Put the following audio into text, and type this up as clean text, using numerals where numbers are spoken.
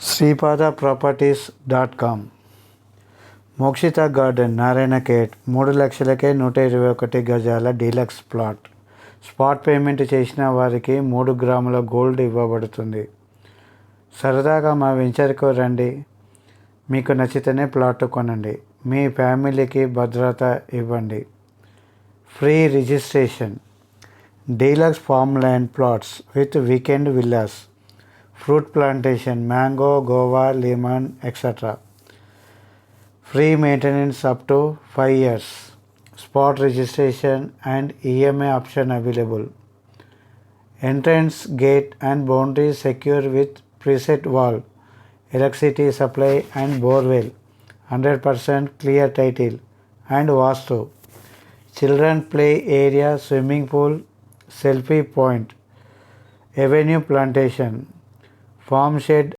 Sripada ప్రాపర్టీస్.com. Mokshita garden, Narayankhed 3,00,000కే 121 గజాల deluxe plot. Spot payment చేసిన వారికి 3 గ్రాముల గోల్డ్ ఇవ్వబడుతుంది. సరదాగా మా వెంచర్కు రండి. మీకు నచ్చితేనే ప్లాట్ కొనండి. మీ ఫ్యామిలీకి భద్రత ఇవ్వండి. Free registration. Deluxe farm land plots with weekend villas, fruit plantation, mango, guava, lemon, etc. Free maintenance up to 5 years. Spot registration and EMI option available. Entrance gate and boundary secure with preset wall, electricity supply and borewell. 100% clear title and vastu. Children play area, swimming pool, selfie point. Avenue plantation. Farm shed